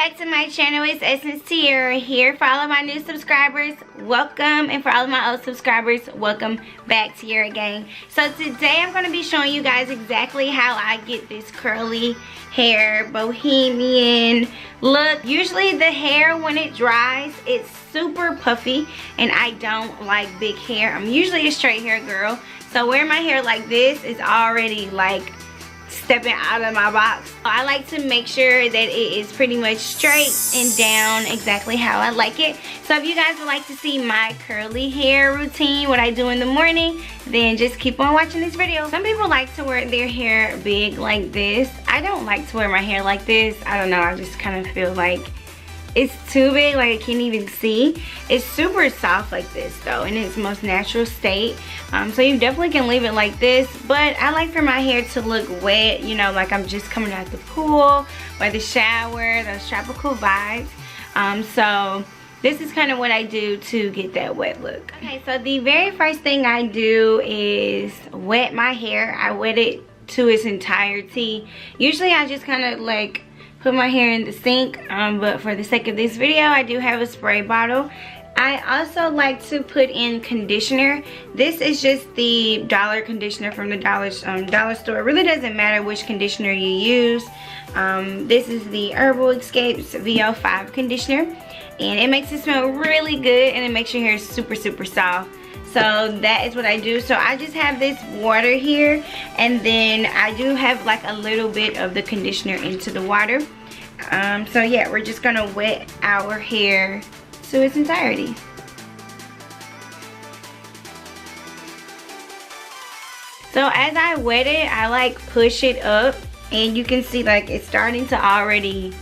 back to my channel. It's Essence Tiara here. For all of my new subscribers, welcome, and for all of my old subscribers, welcome back, Tiara gang. So today I'm going to be showing you guys exactly how I get this curly hair bohemian look. Usually the hair, when it dries, it's super puffy and I don't like big hair. I'm usually a straight hair girl, so wearing my hair like this is already like stepping out of my box. I like to make sure that it is pretty much straight and down exactly how I like it. So if you guys would like to see my curly hair routine, what I do in the morning, then just keep on watching this video. Some people like to wear their hair big like this. I don't like to wear my hair like this. I don't know, I just kind of feel like it's too big, like I can't even see. It's super soft like this though, in its most natural state. So you definitely can leave it like this, but I like for my hair to look wet, you know, like I'm just coming out the pool or the shower, those tropical vibes. So this is kind of what I do to get that wet look. Okay, so the very first thing I do is wet my hair. I wet it to its entirety. Usually I just kind of like put my hair in the sink, but for the sake of this video, I do have a spray bottle. I also like to put in conditioner. This is just the dollar conditioner from the dollar store. It really doesn't matter which conditioner you use. This is the Herbal Escapes VO5 conditioner, and it makes it smell really good, and it makes your hair super soft. So that is what I do. So I just have this water here, and then I do have like a little bit of the conditioner into the water. So yeah, we're just gonna wet our hair to its entirety. So as I wet it, I like push it up, and you can see like it's starting to already,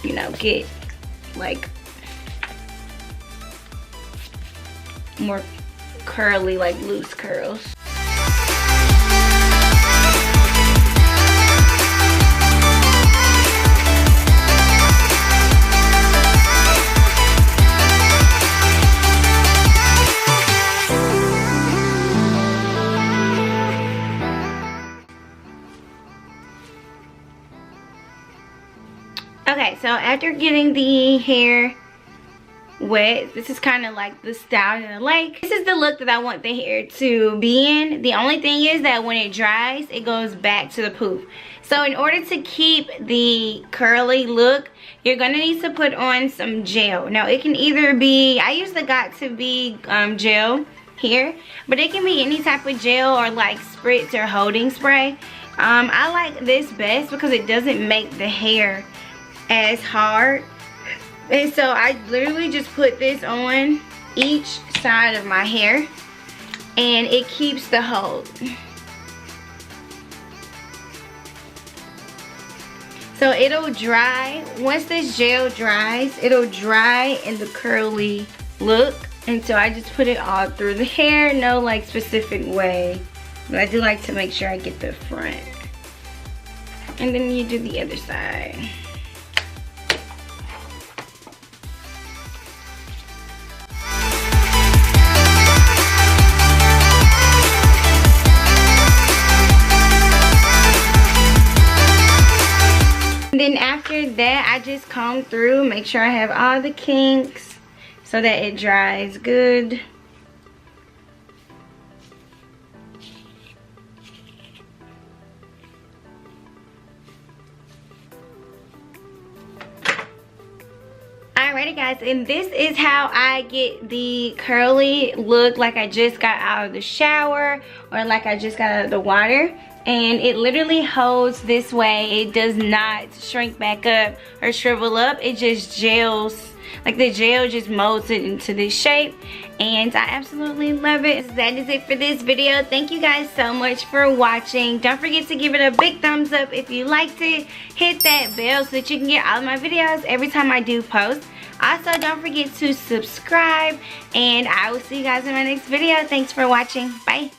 you know, get like more curly, like loose curls. Okay, so after getting the hair wet, this is kind of like the style that I like. This is the look that I want the hair to be in. The only thing is that when it dries, it goes back to the poof. So in order to keep the curly look, you're gonna need to put on some gel. Now it can either be, I use the Got2b gel here, but it can be any type of gel or like spritz or holding spray. I like this best because it doesn't make the hair as hard. And so I literally just put this on each side of my hair, and it keeps the hold. So it'll dry. Once this gel dries, it'll dry in the curly look. And so I just put it all through the hair, no like specific way. But I do like to make sure I get the front. And then you do the other side. Then after that, I just comb through, make sure I have all the kinks so that it dries good. Alrighty guys, and this is how I get the curly look, like I just got out of the shower or like I just got out of the water. And it literally holds this way. It does not shrink back up or shrivel up. It just gels, like the gel just molds it into this shape, and I absolutely love it. That is it for this video. Thank you guys so much for watching. Don't forget to give it a big thumbs up if you liked it. Hit that bell so that you can get all of my videos every time I do post. Also, don't forget to subscribe, and I will see you guys in my next video. Thanks for watching. Bye.